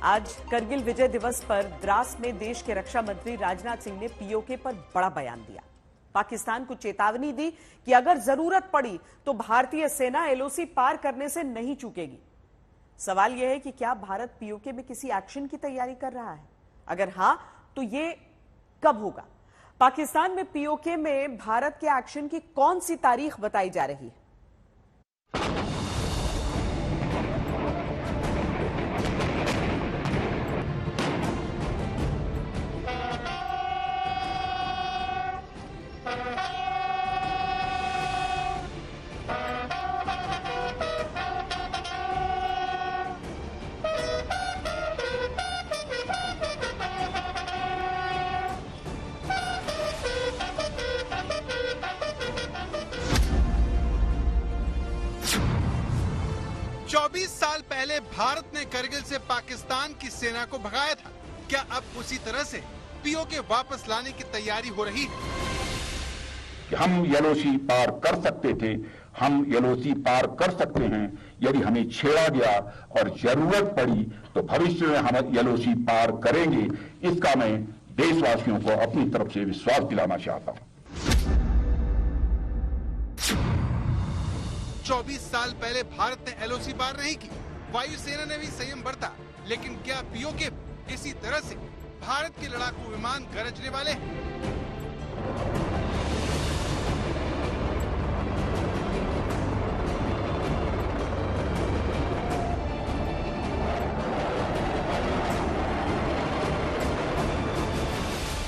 आज करगिल विजय दिवस पर द्रास में देश के रक्षा मंत्री राजनाथ सिंह ने पीओके पर बड़ा बयान दिया। पाकिस्तान को चेतावनी दी कि अगर जरूरत पड़ी तो भारतीय सेना एलओसी पार करने से नहीं चूकेगी। सवाल यह है कि क्या भारत पीओके में किसी एक्शन की तैयारी कर रहा है? अगर हां, तो ये कब होगा? पाकिस्तान में पीओके में भारत के एक्शन की कौन सी तारीख बताई जा रही है? साल पहले भारत ने करगिल से पाकिस्तान की सेना को भगाया था। क्या अब उसी तरह से पीओके वापस लाने की तैयारी हो रही है? हम एलओसी पार कर सकते थे, हम एलओसी पार कर सकते हैं। यदि हमें छेड़ा गया और जरूरत पड़ी तो भविष्य में हम एलओसी पार करेंगे। इसका मैं देशवासियों को अपनी तरफ से विश्वास दिलाना चाहता हूं। 24 साल पहले भारत ने एलओसी पार नहीं की, वायुसेना ने भी संयम बरता, लेकिन क्या पीओके इसी तरह से भारत के लड़ाकू विमान गरजने वाले हैं?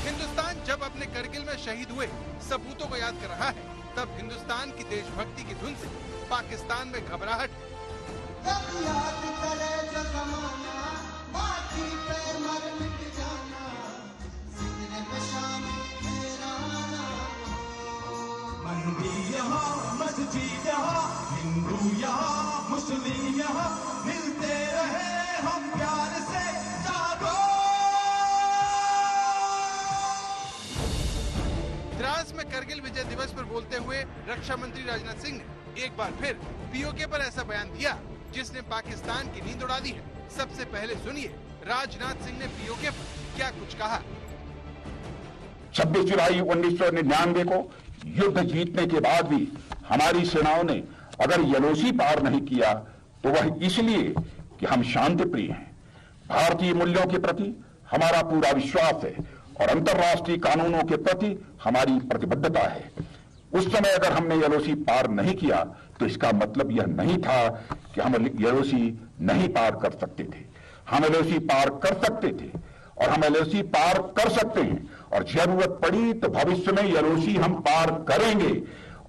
हिंदुस्तान जब अपने करगिल में शहीद हुए सपूतों को याद कर रहा है, तब हिंदुस्तान की देशभक्ति की धुन से पाकिस्तान में घबराहट। हिंदू यहाँ मुस्लिम यहाँ मिलते रहे हम प्यार से जागो। द्रास में करगिल विजय दिवस पर बोलते हुए रक्षा मंत्री राजनाथ सिंह ने एक बार फिर पीओके पर ऐसा बयान दिया जिसने पाकिस्तान की नींद उड़ा दी है। सबसे पहले सुनिए राजनाथ सिंह ने पीओके पर क्या कुछ कहा। 26 जुलाई 1999 को युद्ध जीतने के बाद भी हमारी सेनाओं ने अगर एलओसी पार नहीं किया तो वह इसलिए कि हम शांति प्रिय हैं। भारतीय मूल्यों के प्रति हमारा पूरा विश्वास है और अंतर्राष्ट्रीय कानूनों के प्रति हमारी प्रतिबद्धता है। उस समय अगर हमने एलओसी पार नहीं किया तो इसका मतलब यह नहीं था कि हम एलओसी नहीं पार कर सकते थे। हम एलओसी पार कर सकते थे और हम एलओसी पार कर सकते हैं और जरूरत पड़ी तो भविष्य में एलओसी हम पार करेंगे।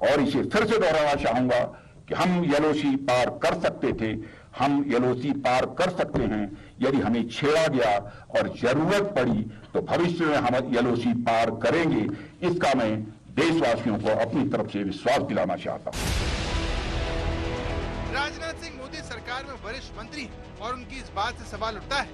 और इसे फिर से दोहराना चाहूंगा कि हम एलओसी पार कर सकते थे, हम एलओसी पार कर सकते हैं। यदि हमें छेड़ा गया और जरूरत पड़ी तो भविष्य में हम एलओसी पार करेंगे। इसका मैं देशवासियों को अपनी तरफ से विश्वास दिलाना चाहता हूं। राजनाथ सिंह मोदी सरकार में वरिष्ठ मंत्री हैं और उनकी इस बात से सवाल उठता है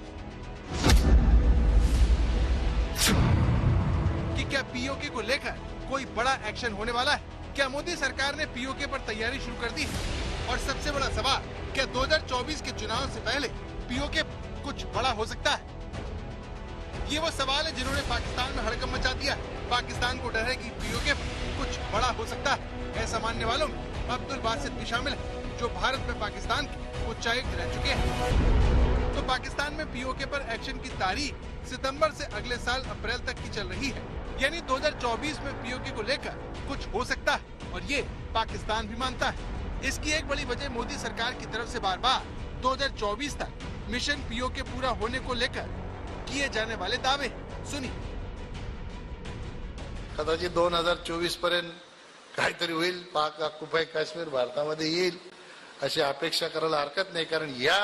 कि क्या पीओके को लेकर कोई बड़ा एक्शन होने वाला है? क्या मोदी सरकार ने पीओके पर तैयारी शुरू कर दी है? और सबसे बड़ा सवाल, क्या 2024 के चुनाव से पहले पीओके कुछ बड़ा हो सकता है? ये वो सवाल है जिन्होंने पाकिस्तान में हड़कंप मचा दिया। पाकिस्तान को डर है कि पीओके कुछ बड़ा हो सकता है। ऐसा मानने वालों में अब्दुल बासित भी शामिल है, जो भारत में पाकिस्तान के उच्चायुक्त रह चुके हैं। तो पाकिस्तान में पीओके पर एक्शन की तारीख सितंबर से अगले साल अप्रैल तक की चल रही है। यानी 2024 में पीओके को लेकर कुछ हो सकता है और ये पाकिस्तान भी मानता है। इसकी एक बड़ी वजह मोदी सरकार की तरफ से बार बार 2024 तक मिशन पीओके पूरा होने को लेकर किए जाने वाले दावे। सुनिए। कदाचित 2024 पर्यंत काहीतरी होईल, पाक ऑक्युपाय काश्मीर भारतामध्ये येईल अशी अपेक्षा करायला हरकत नाही, कारण या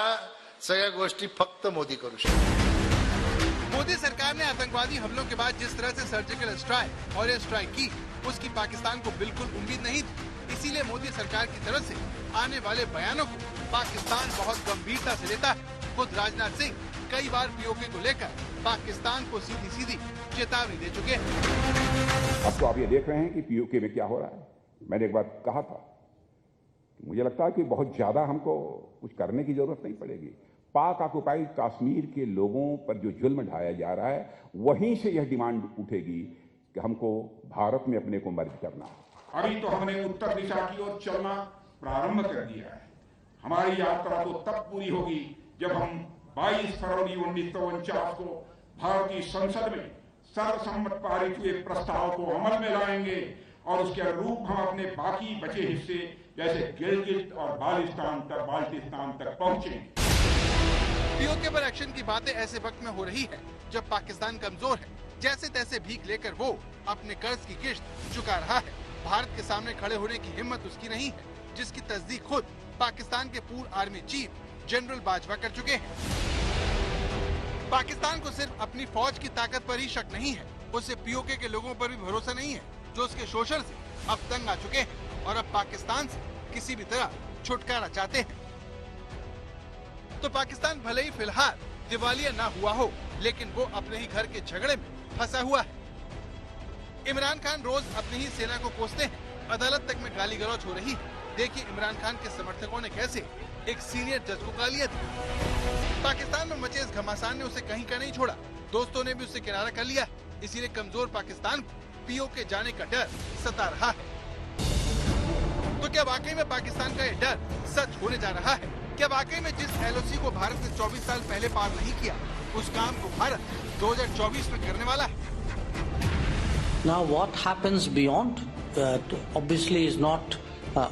सगळ्या गोष्टी फक्त मोदी करू शकतात। मोदी सरकार ने आतंकवादी हमलों के बाद जिस तरह से सर्जिकल स्ट्राइक और एयर स्ट्राइक की, उसकी पाकिस्तान को बिल्कुल उम्मीद नहीं थी। इसीलिए मोदी सरकार की तरफ से आने वाले बयानों को पाकिस्तान बहुत गंभीरता से लेता है। खुद राजनाथ सिंह कई बार पीओके को लेकर पाकिस्तान को सीधी सीधी चेतावनी दे चुके हैं। अब तो आप ये देख रहे हैं कि पीओके में क्या हो रहा है। मैंने एक बात कहा था, मुझे लगता है कि बहुत ज्यादा हमको कुछ करने की जरूरत नहीं पड़ेगी। पाक ऑक्युपाइड कश्मीर के लोगों पर जो जुल्म ढाया जा रहा है, वहीं से यह डिमांड उठेगी कि हमको भारत में अपने को मर्ज करना है। अभी तो हमने उत्तर दिशा की ओर चलना प्रारंभ कर दिया है। हमारी यात्रा तो तब पूरी होगी जब हम 22 फरवरी 1949 को भारतीय संसद में सर्वसम्मत पारित हुए प्रस्ताव को अमल में लाएंगे और उसके अनुरूप हम अपने बाकी बचे हिस्से जैसे गिलगित और बाल्टिस्तान तक पहुंचेंगे। पीओके पर एक्शन की बातें ऐसे वक्त में हो रही है जब पाकिस्तान कमजोर है, जैसे तैसे भीख लेकर वो अपने कर्ज की किश्त चुका रहा है। भारत के सामने खड़े होने की हिम्मत उसकी नहीं है, जिसकी तस्दीक खुद पाकिस्तान के पूर्व आर्मी चीफ जनरल बाजवा कर चुके हैं। पाकिस्तान को सिर्फ अपनी फौज की ताकत पर ही शक नहीं है, उसे पीओके के लोगों पर भी भरोसा नहीं है, जो उसके शोषण से अब तंग आ चुके हैं और अब पाकिस्तान से किसी भी तरह छुटकारा चाहते हैं। तो पाकिस्तान भले ही फिलहाल दिवालिया ना हुआ हो, लेकिन वो अपने ही घर के झगड़े में फंसा हुआ है। इमरान खान रोज अपनी ही सेना को कोसते हैं, अदालत तक में गाली गलौज हो रही है। देखिए इमरान खान के समर्थकों ने कैसे एक सीनियर जज को गालियां दी। पाकिस्तान में मचे इस घमासान ने उसे कहीं का नहीं छोड़ा, दोस्तों ने भी उसे किनारा कर लिया, इसीलिए कमजोर पाकिस्तान को पीओके जाने का डर सता रहा है। तो क्या वाकई में पाकिस्तान का ये डर सच होने जा रहा है? क्या वाकई में जिस एलओसी को भारत ने 24 साल पहले पार नहीं किया, उस काम को भारत 2024 में करने वाला है? Now what happens beyond obviously is not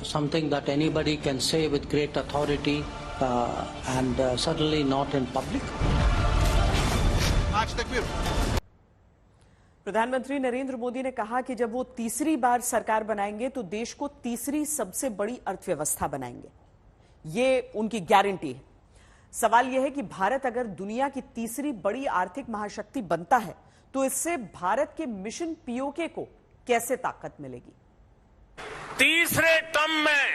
something that anybody can say with great authority and certainly not in public. आज तक भी प्रधानमंत्री नरेंद्र मोदी ने कहा कि जब वो तीसरी बार सरकार बनाएंगे तो देश को तीसरी सबसे बड़ी अर्थव्यवस्था बनाएंगे, ये उनकी गारंटी है। सवाल यह है कि भारत अगर दुनिया की तीसरी बड़ी आर्थिक महाशक्ति बनता है तो इससे भारत के मिशन पीओके को कैसे ताकत मिलेगी? तीसरे टर्म में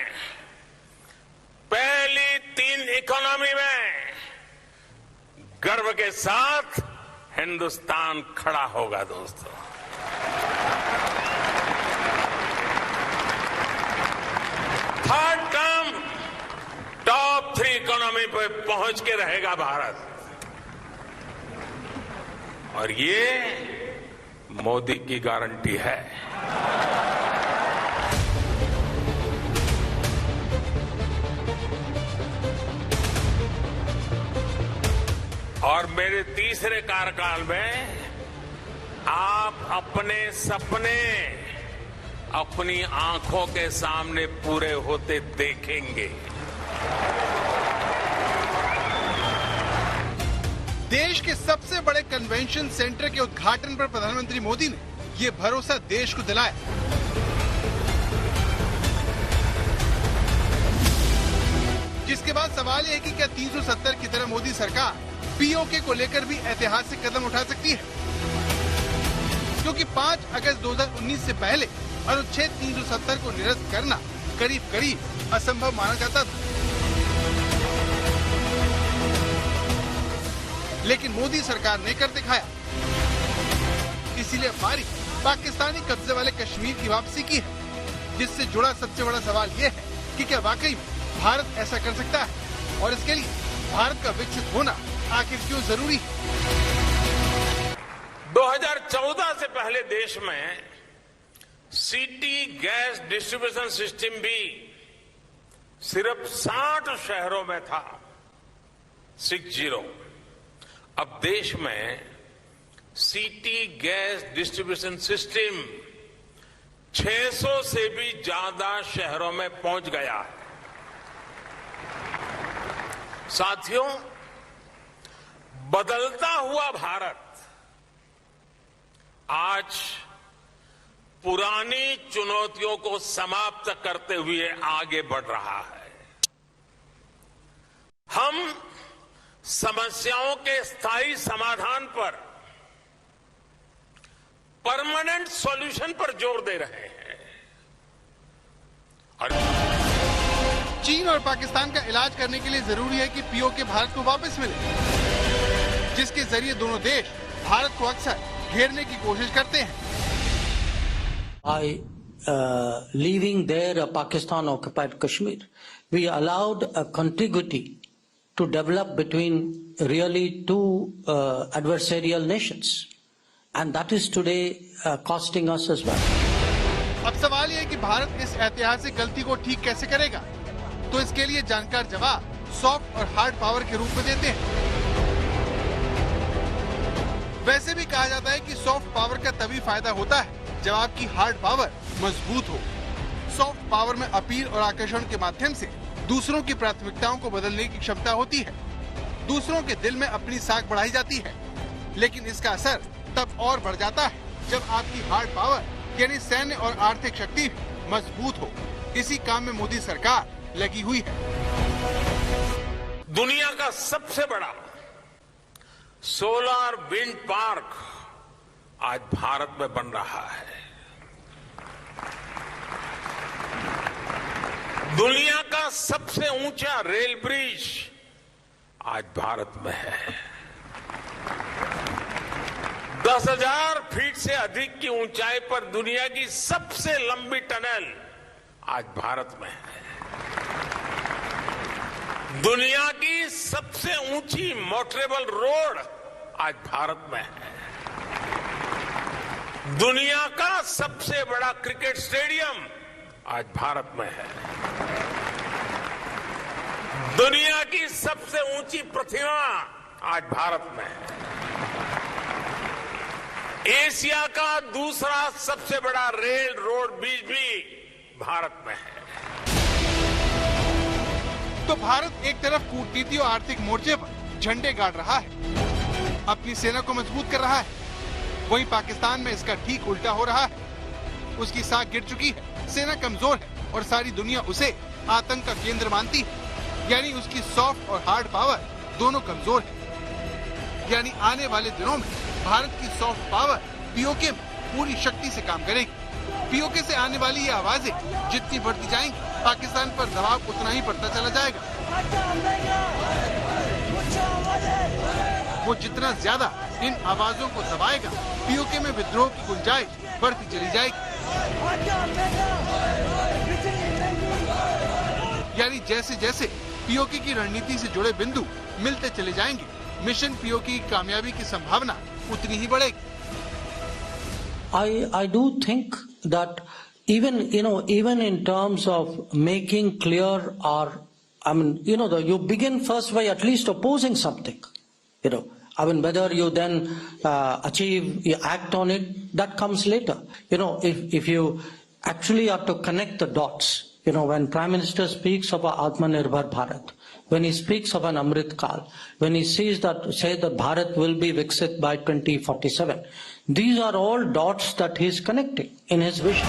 पहली 3 इकोनॉमी में गर्व के साथ हिंदुस्तान खड़ा होगा दोस्तों। थर्ड टर्म टॉप 3 इकोनॉमी पे पहुंच के रहेगा भारत, और ये मोदी की गारंटी है। और मेरे तीसरे कार्यकाल में आप अपने सपने अपनी आंखों के सामने पूरे होते देखेंगे। देश के सबसे बड़े कन्वेंशन सेंटर के उद्घाटन पर प्रधानमंत्री मोदी ने ये भरोसा देश को दिलाया। जिसके बाद सवाल यह है कि क्या 370 की तरह मोदी सरकार पीओके को लेकर भी ऐतिहासिक कदम उठा सकती है, क्योंकि 5 अगस्त 2019 से पहले अनुच्छेद 370 को निरस्त करना करीब करीब असंभव माना जाता था। लेकिन मोदी सरकार ने कर दिखाया। इसीलिए हमारी पाकिस्तानी कब्जे वाले कश्मीर की वापसी की है, जिससे जुड़ा सबसे बड़ा सवाल ये है कि क्या वाकई में भारत ऐसा कर सकता है, और इसके लिए भारत का विकसित होना आखिर क्यों जरूरी है? 2014 से पहले देश में सिटी गैस डिस्ट्रीब्यूशन सिस्टम भी सिर्फ 60 शहरों में था, 60। अब देश में सिटी गैस डिस्ट्रीब्यूशन सिस्टम 600 से भी ज्यादा शहरों में पहुंच गया है। साथियों, बदलता हुआ भारत आज पुरानी चुनौतियों को समाप्त करते हुए आगे बढ़ रहा है। हम समस्याओं के स्थायी समाधान पर, परमानेंट सॉल्यूशन पर जोर दे रहे हैं। और चीन और पाकिस्तान का इलाज करने के लिए जरूरी है कि पीओके भारत को वापस मिले, जिसके जरिए दोनों देश भारत को अक्सर घेरने की कोशिश करते हैं। By leaving there Pakistan occupied Kashmir, we allowed a contiguity to develop between really two adversarial nations. And that is today costing us as well. अब सवाल यह है कि भारत इस ऐतिहासिक गलती को ठीक कैसे करेगा? तो इसके लिए जानकार जवाब सॉफ्ट और हार्ड पावर के रूप में देते हैं। वैसे भी कहा जाता है कि सॉफ्ट पावर का तभी फायदा होता है जब आपकी हार्ड पावर मजबूत हो। सॉफ्ट पावर में अपील और आकर्षण के माध्यम से दूसरों की प्राथमिकताओं को बदलने की क्षमता होती है। दूसरों के दिल में अपनी साख बढ़ाई जाती है, लेकिन इसका असर तब और बढ़ जाता है जब आपकी हार्ड पावर यानी सैन्य और आर्थिक शक्ति मजबूत हो। इसी काम में मोदी सरकार लगी हुई है। दुनिया का सबसे बड़ा सोलर विंड पार्क आज भारत में बन रहा है। दुनिया का सबसे ऊंचा रेल ब्रिज आज भारत में है। 10,000 फीट से अधिक की ऊंचाई पर दुनिया की सबसे लंबी टनल आज भारत में है। दुनिया की सबसे ऊंची मोटरेबल रोड आज भारत में है। दुनिया का सबसे बड़ा क्रिकेट स्टेडियम आज भारत में है। दुनिया की सबसे ऊंची प्रतिमा आज भारत में है। एशिया का दूसरा सबसे बड़ा रेल रोड ब्रिज भी भारत में है। तो भारत एक तरफ कूटनीति और आर्थिक मोर्चे पर झंडे गाड़ रहा है, अपनी सेना को मजबूत कर रहा है, वहीं पाकिस्तान में इसका ठीक उल्टा हो रहा है। उसकी साख गिर चुकी है, सेना कमजोर है और सारी दुनिया उसे आतंक का केंद्र मानती है। यानी उसकी सॉफ्ट और हार्ड पावर दोनों कमजोर है। यानी आने वाले दिनों में भारत की सॉफ्ट पावर पीओके में पूरी शक्ति से काम करेगी। पीओके से आने वाली ये आवाजें जितनी बढ़ती जाएंगी, पाकिस्तान पर दबाव उतना ही बढ़ता चला जाएगा। वो जितना ज्यादा इन आवाजों को दबाएगा, पीओके में विद्रोह की गुंजाइश बढ़ती चली जाएगी। यानी जैसे जैसे पीओके की रणनीति से जुड़े बिंदु मिलते चले जाएंगे, मिशन पीओके की कामयाबी की संभावना उतनी ही बढ़ेगी। I do think that even in terms of making clear or, you begin first by at least opposing something, whether you then you act on it, that comes later. If you actually have to connect the dots, when Prime Minister speaks of Atmanirbhar Bharat, when he speaks of an Amrit Kal, when he say that Bharat will be Viksit by 2047, these are all dots that he is connecting in his vision.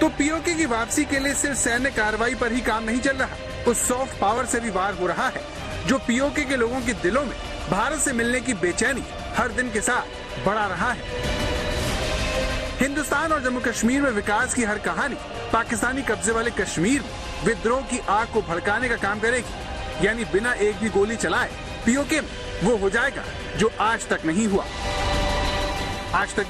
तो PoK की वापसी के लिए सिर्फ सैन्य कार्रवाई पर ही काम नहीं चल रहा, उस सॉफ्ट पावर से भी वार हो रहा है जो पीओके के लोगों के दिलों में भारत से मिलने की बेचैनी हर दिन के साथ बढ़ा रहा है। हिंदुस्तान और जम्मू कश्मीर में विकास की हर कहानी पाकिस्तानी कब्जे वाले कश्मीर में विद्रोह की आग को भड़काने का काम करेगी। यानी बिना एक भी गोली चलाए पीओके में वो हो जाएगा जो आज तक नहीं हुआ। आज तक